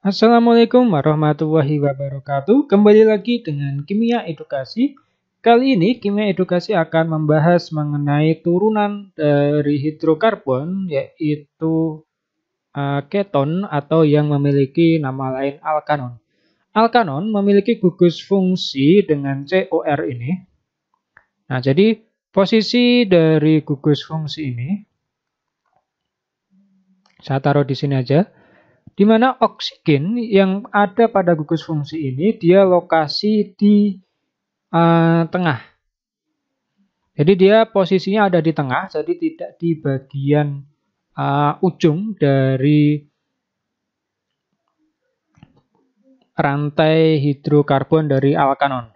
Assalamualaikum warahmatullahi wabarakatuh. Kembali lagi dengan Kimia Edukasi. Kali ini Kimia Edukasi akan membahas mengenai turunan dari hidrokarbon, yaitu keton atau yang memiliki nama lain alkanon. Alkanon memiliki gugus fungsi dengan COR ini. Nah, jadi posisi dari gugus fungsi ini saya taruh di sini aja. Di mana oksigen yang ada pada gugus fungsi ini dia lokasi di tengah. Jadi dia posisinya ada di tengah, jadi tidak di bagian ujung dari rantai hidrokarbon dari alkanon.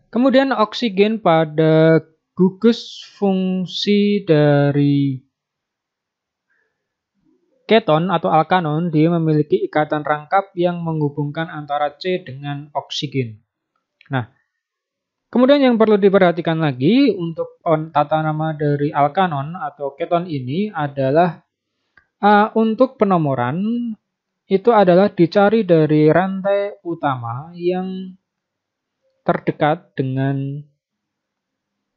Kemudian oksigen pada gugus fungsi dari keton atau alkanon, dia memiliki ikatan rangkap yang menghubungkan antara C dengan oksigen. Nah, kemudian yang perlu diperhatikan lagi untuk tata nama dari alkanon atau keton ini adalah untuk penomoran itu adalah dicari dari rantai utama yang terdekat dengan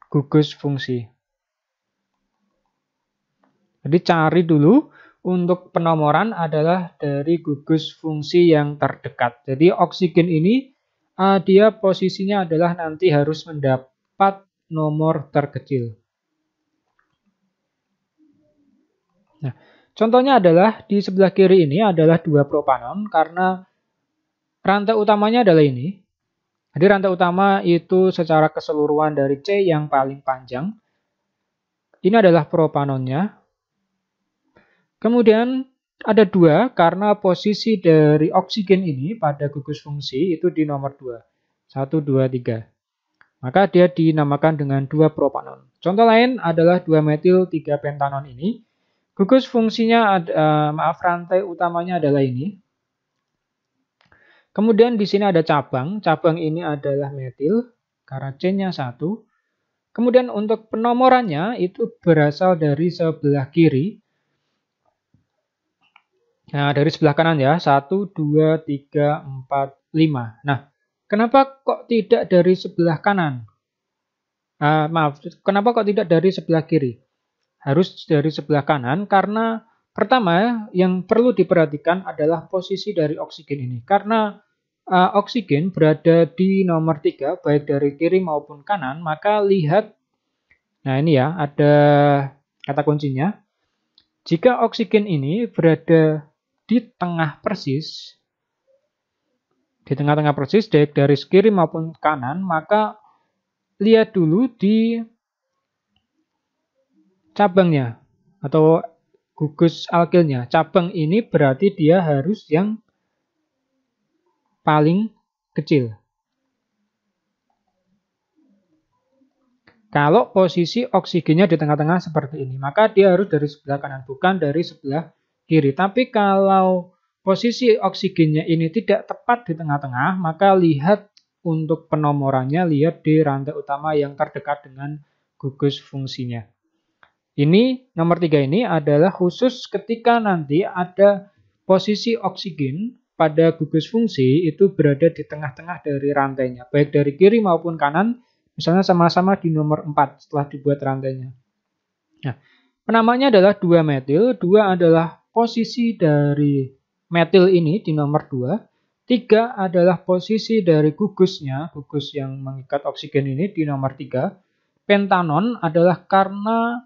gugus fungsi. Jadi cari dulu. Untuk penomoran adalah dari gugus fungsi yang terdekat. Jadi oksigen ini dia posisinya adalah nanti harus mendapat nomor terkecil. Nah, contohnya adalah di sebelah kiri ini adalah 2 propanon karena rantai utamanya adalah ini. Jadi rantai utama itu secara keseluruhan dari C yang paling panjang. Ini adalah propanonnya. Kemudian ada 2 karena posisi dari oksigen ini pada gugus fungsi itu di nomor 2. 1, 2, 3. Maka dia dinamakan dengan 2 propanon. Contoh lain adalah 2 metil 3 pentanon ini. Gugus fungsinya rantai utamanya adalah ini. Kemudian di sini ada cabang. Cabang ini adalah metil karena C-nya 1. Kemudian untuk penomorannya itu berasal dari sebelah kiri. Nah, dari sebelah kanan ya, 1, 2, 3, 4, 5. Nah, kenapa kok tidak dari sebelah kanan? Kenapa kok tidak dari sebelah kiri? Harus dari sebelah kanan karena pertama yang perlu diperhatikan adalah posisi dari oksigen ini. Karena oksigen berada di nomor 3, baik dari kiri maupun kanan, maka lihat, nah ini ya, ada kata kuncinya. Jika oksigen ini berada di tengah persis, di tengah-tengah persis, baik dari kiri maupun kanan, maka lihat dulu di cabangnya atau gugus alkilnya. Cabang ini berarti dia harus yang paling kecil. Kalau posisi oksigennya di tengah-tengah seperti ini, maka dia harus dari sebelah kanan, bukan dari sebelah kiri. Tapi kalau posisi oksigennya ini tidak tepat di tengah-tengah, maka lihat untuk penomorannya, lihat di rantai utama yang terdekat dengan gugus fungsinya. Ini nomor 3 ini adalah khusus ketika nanti ada posisi oksigen pada gugus fungsi itu berada di tengah-tengah dari rantainya, baik dari kiri maupun kanan, misalnya sama-sama di nomor 4 setelah dibuat rantainya. Nah, penamanya adalah 2 metil, 2 adalah posisi dari metil ini di nomor 2. 3 adalah posisi dari gugusnya, gugus yang mengikat oksigen ini di nomor 3. Pentanon adalah karena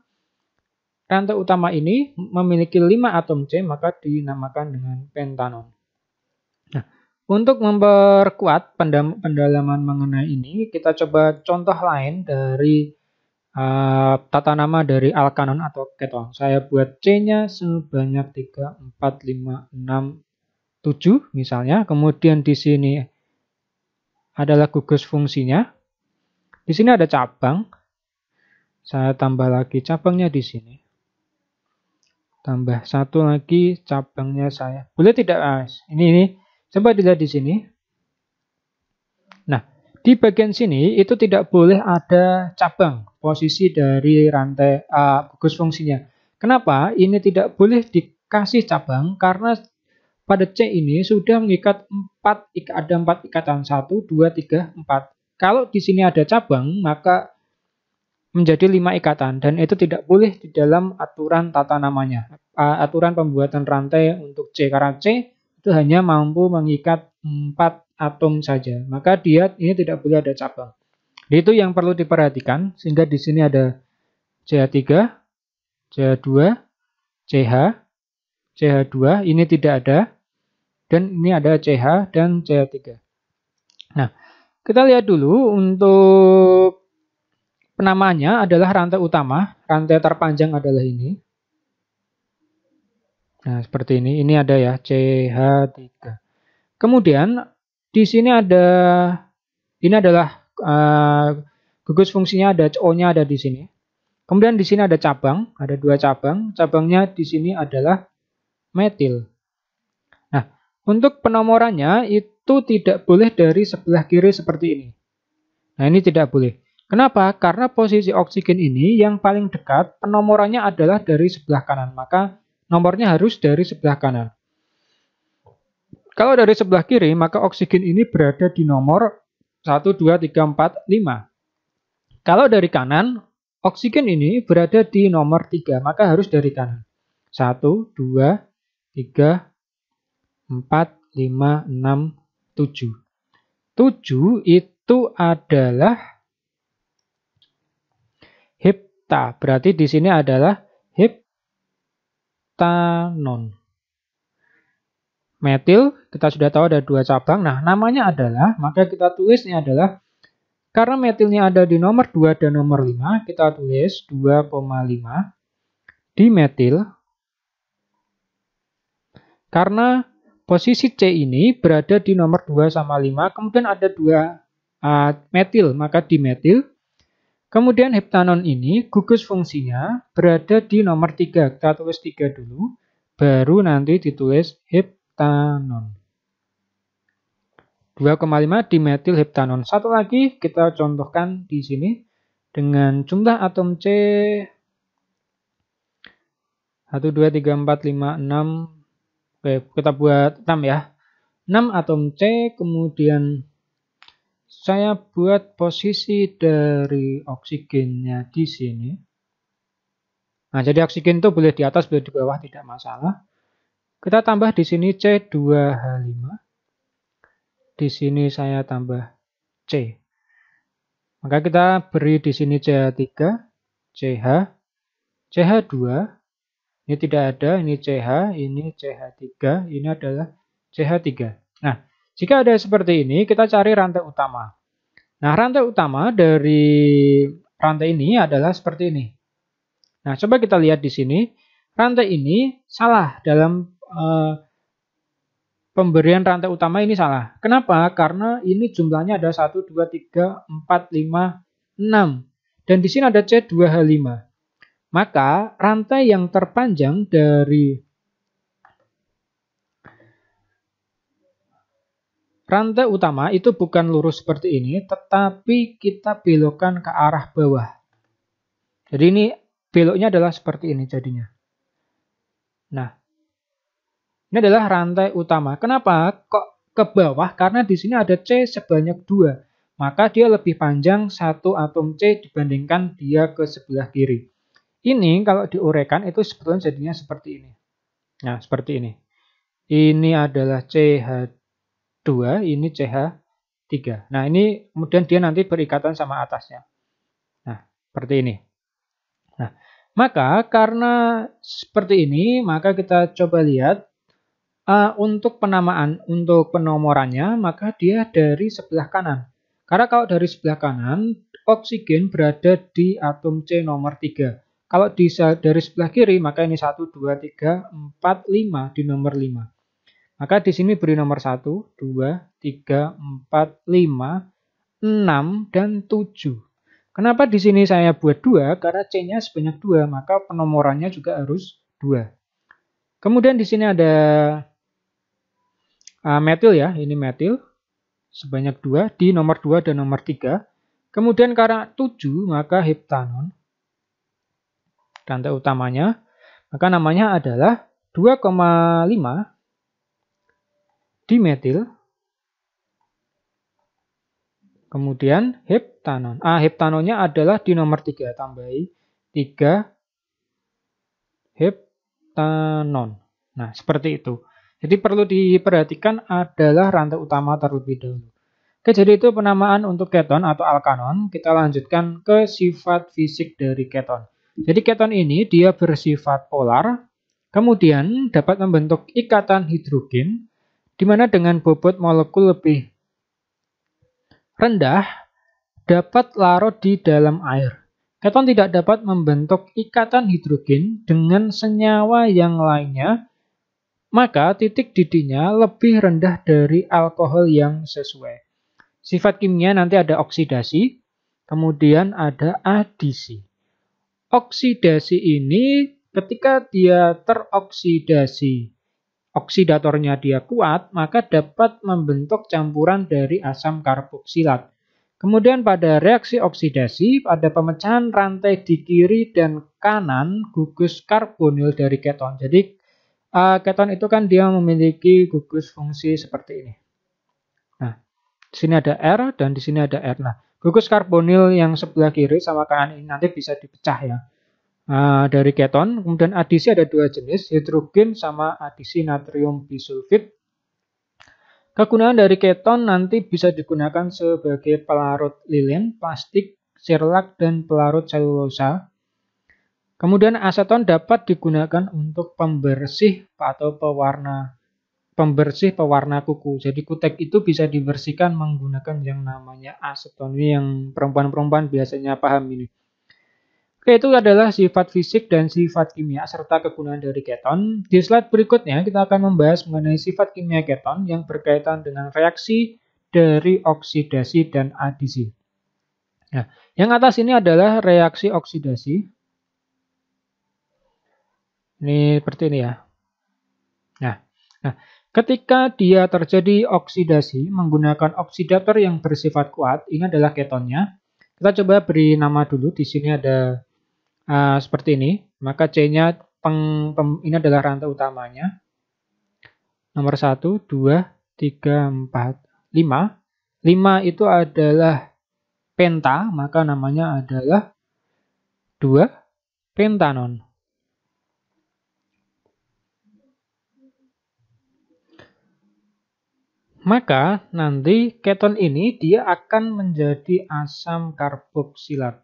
rantai utama ini memiliki 5 atom C, maka dinamakan dengan pentanon. Nah, untuk memperkuat pendalaman mengenai ini, kita coba contoh lain dari tata nama dari alkanon atau keton. Saya buat C-nya sebanyak 3, 4, 5, 6, 7 misalnya. Kemudian di sini adalah gugus fungsinya. Di sini ada cabang. Saya tambah lagi cabangnya di sini. Tambah 1 lagi cabangnya saya. Boleh tidak, Mas? Ini. Coba dilihat di sini. Nah, Di bagian sini itu tidak boleh ada cabang posisi dari rantai gugus fungsinya. Kenapa? Ini tidak boleh dikasih cabang karena pada C ini sudah mengikat 4, ada 4 ikatan, 1, 2, 3, 4. Kalau di sini ada cabang, maka menjadi 5 ikatan, dan itu tidak boleh di dalam aturan tata namanya. Aturan pembuatan rantai untuk C, karena C itu hanya mampu mengikat 4 atom saja. Maka dia ini tidak boleh ada cabang. Jadi itu yang perlu diperhatikan, sehingga di sini ada CH3, CH2, CH, CH2, ini tidak ada. Dan ini ada CH dan CH3. Nah, kita lihat dulu untuk penamaannya adalah rantai utama. Rantai terpanjang adalah ini. Nah, seperti ini. Ini ada ya, CH3. Kemudian, di sini ada, ini adalah gugus fungsinya, ada O-nya ada di sini. Kemudian di sini ada cabang, ada 2 cabang. Cabangnya di sini adalah metil. Untuk penomorannya itu tidak boleh dari sebelah kiri seperti ini. Nah, ini tidak boleh. Kenapa? Karena posisi oksigen ini yang paling dekat penomorannya adalah dari sebelah kanan. Maka nomornya harus dari sebelah kanan. Kalau dari sebelah kiri, maka oksigen ini berada di nomor 1, 2, 3, 4, 5. Kalau dari kanan, oksigen ini berada di nomor 3. Maka harus dari kanan. 1, 2, 3, 4, 5, 6, 7. 7 itu adalah hepta. Berarti di sini adalah heptanon. Metil, kita sudah tahu ada 2 cabang. Nah, namanya adalah, maka kita tulisnya adalah, karena metilnya ada di nomor 2 dan nomor 5, kita tulis 2,5 dimetil. Karena posisi C ini berada di nomor 2 sama 5, kemudian ada 2 metil, maka dimetil. Kemudian heptanon ini gugus fungsinya berada di nomor 3. Kita tulis 3 dulu, baru nanti ditulis heptanon. 2,5 dimetil heptanon. Satu lagi kita contohkan di sini dengan jumlah atom C 1, 2, 3, 4, 5, 6. Oke, kita buat 6 ya. 6 atom C, kemudian saya buat posisi dari oksigennya di sini. Nah, jadi oksigen itu boleh di atas, boleh di bawah, tidak masalah. Kita tambah di sini C2H5. Di sini saya tambah C. Maka kita beri di sini CH3, CH, CH2. Ini tidak ada, ini CH, ini CH3, ini adalah CH3. Nah, jika ada seperti ini, kita cari rantai utama. Nah, rantai utama dari rantai ini adalah seperti ini. Nah, coba kita lihat di sini. Rantai ini salah dalam pemberian rantai utama ini salah. Kenapa? Karena ini jumlahnya ada 1, 2, 3, 4, 5, 6. Dan di sini ada C2H5. Maka rantai yang terpanjang dari rantai utama itu bukan lurus seperti ini, tetapi kita belokkan ke arah bawah. Jadi ini beloknya adalah seperti ini jadinya. Nah, ini adalah rantai utama. Kenapa kok ke bawah? Karena di sini ada C sebanyak 2. Maka dia lebih panjang 1 atom C dibandingkan dia ke sebelah kiri. Ini kalau diuraikan itu sebetulnya jadinya seperti ini. Nah, seperti ini. Ini adalah CH2, ini CH3. Nah, ini kemudian dia nanti berikatan sama atasnya. Nah, seperti ini. Nah, maka karena seperti ini, maka kita coba lihat untuk penamaan, untuk penomorannya, maka dia dari sebelah kanan. Karena kalau dari sebelah kanan, oksigen berada di atom C nomor 3. Kalau dari sebelah kiri, maka ini 1, 2, 3, 4, 5 di nomor 5. Maka di sini beri nomor 1, 2, 3, 4, 5, 6, dan 7. Kenapa di sini saya buat 2? Karena C-nya sebanyak 2, maka penomorannya juga harus 2. Kemudian di sini ada metil ya, ini metil. sebanyak 2 di nomor 2 dan nomor 3. Kemudian karena 7 maka heptanon rantai utamanya, maka namanya adalah 2,5 dimetil. Kemudian heptanon. Heptanonnya adalah di nomor 3, tambahi 3 heptanon. Nah, seperti itu. Jadi perlu diperhatikan adalah rantai utama terlebih dahulu. Oke, jadi itu penamaan untuk keton atau alkanon. Kita lanjutkan ke sifat fisik dari keton. Jadi keton ini dia bersifat polar, kemudian dapat membentuk ikatan hidrogen, di mana dengan bobot molekul lebih rendah dapat larut di dalam air. Keton tidak dapat membentuk ikatan hidrogen dengan senyawa yang lainnya, maka titik didihnya lebih rendah dari alkohol yang sesuai. Sifat kimia nanti ada oksidasi, kemudian ada adisi. Oksidasi ini ketika dia teroksidasi, oksidatornya dia kuat, maka dapat membentuk campuran dari asam karboksilat. Kemudian pada reaksi oksidasi, pada pemecahan rantai di kiri dan kanan gugus karbonil dari keton. Jadi keton itu kan dia memiliki gugus fungsi seperti ini. Nah, di sini ada R dan di sini ada R. Nah, gugus karbonil yang sebelah kiri sama kanan ini nanti bisa dipecah ya. Dari keton, kemudian adisi ada dua jenis, hidrogen sama adisi natrium bisulfit. Kegunaan dari keton nanti bisa digunakan sebagai pelarut lilin, plastik, sirlak, dan pelarut selulosa. Kemudian aseton dapat digunakan untuk pembersih atau pewarna kuku. Jadi kutek itu bisa dibersihkan menggunakan yang namanya aseton. Ini yang perempuan-perempuan biasanya paham ini. Oke, itu adalah sifat fisik dan sifat kimia serta kegunaan dari keton. Di slide berikutnya kita akan membahas mengenai sifat kimia keton yang berkaitan dengan reaksi dari oksidasi dan adisi. Nah, yang atas ini adalah reaksi oksidasi. Ini seperti ini ya. Nah, ketika dia terjadi oksidasi menggunakan oksidator yang bersifat kuat, ini adalah ketonnya. Kita coba beri nama dulu. Di sini ada seperti ini. Maka C-nya ini adalah rantai utamanya. Nomor 1, 2, 3, 4, 5. 5 itu adalah penta, maka namanya adalah 2 pentanon. Maka nanti keton ini dia akan menjadi asam karboksilat.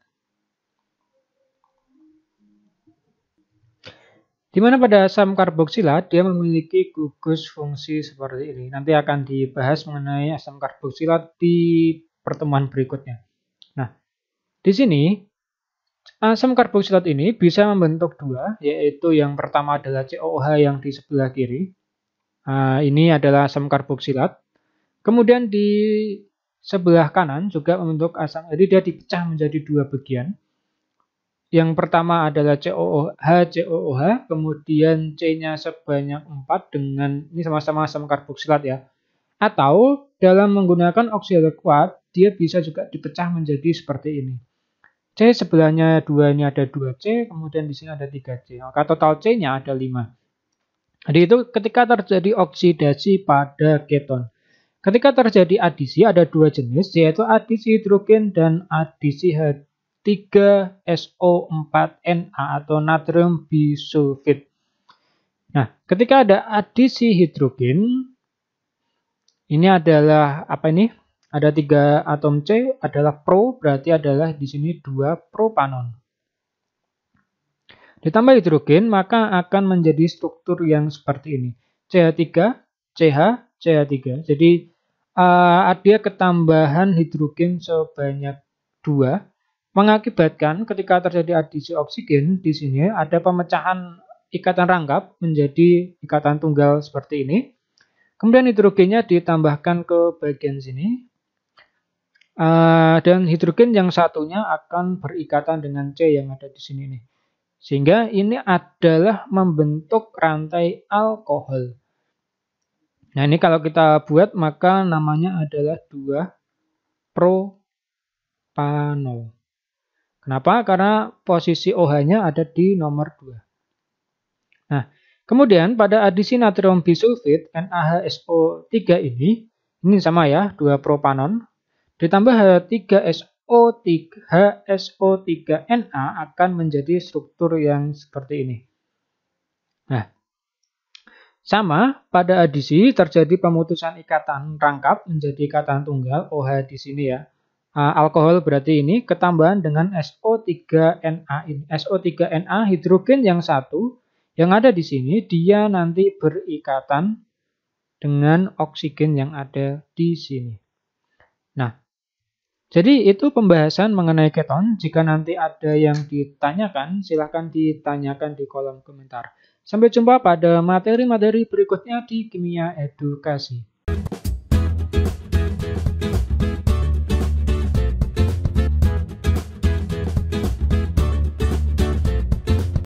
Di mana pada asam karboksilat dia memiliki gugus fungsi seperti ini. Nanti akan dibahas mengenai asam karboksilat di pertemuan berikutnya. Nah, di sini asam karboksilat ini bisa membentuk dua, yaitu yang pertama adalah COOH yang di sebelah kiri. Ini adalah asam karboksilat. Kemudian di sebelah kanan juga membentuk asam, jadi dia dipecah menjadi dua bagian. Yang pertama adalah COOH, kemudian C-nya sebanyak 4 dengan, ini sama-sama asam karboksilat ya. Atau dalam menggunakan oksidator kuat, dia bisa juga dipecah menjadi seperti ini. C sebelahnya 2 ini ada 2C, kemudian di sini ada 3C. Maka total C-nya ada 5. Jadi itu ketika terjadi oksidasi pada keton. Ketika terjadi adisi ada dua jenis, yaitu adisi hidrogen dan adisi H3SO4Na atau natrium bisulfit. Nah, ketika ada adisi hidrogen, ini adalah apa ini? Ada 3 atom C adalah pro, berarti adalah di sini 2 propanon. Ditambah hidrogen, maka akan menjadi struktur yang seperti ini. CH3, CH, CH3. Jadi ada ketambahan hidrogen sebanyak 2 mengakibatkan ketika terjadi adisi oksigen di sini ada pemecahan ikatan rangkap menjadi ikatan tunggal seperti ini. Kemudian hidrogennya ditambahkan ke bagian sini. Dan hidrogen yang satunya akan berikatan dengan C yang ada di sini nih. Sehingga ini adalah membentuk rantai alkohol. Nah, ini kalau kita buat maka namanya adalah 2-propanol. Kenapa? Karena posisi OH-nya ada di nomor 2. Nah, kemudian pada adisi natrium bisulfit NaHSO3 ini sama ya, 2-propanon ditambah HSO3Na akan menjadi struktur yang seperti ini. Nah, sama pada adisi terjadi pemutusan ikatan rangkap menjadi ikatan tunggal OH di sini ya. Alkohol berarti ini ketambahan dengan SO3Na ini. SO3Na hidrogen yang satu yang ada di sini dia nanti berikatan dengan oksigen yang ada di sini. Nah, jadi itu pembahasan mengenai keton. Jika nanti ada yang ditanyakan, silahkan ditanyakan di kolom komentar. Sampai jumpa pada materi-materi berikutnya di Kimia Edukasi.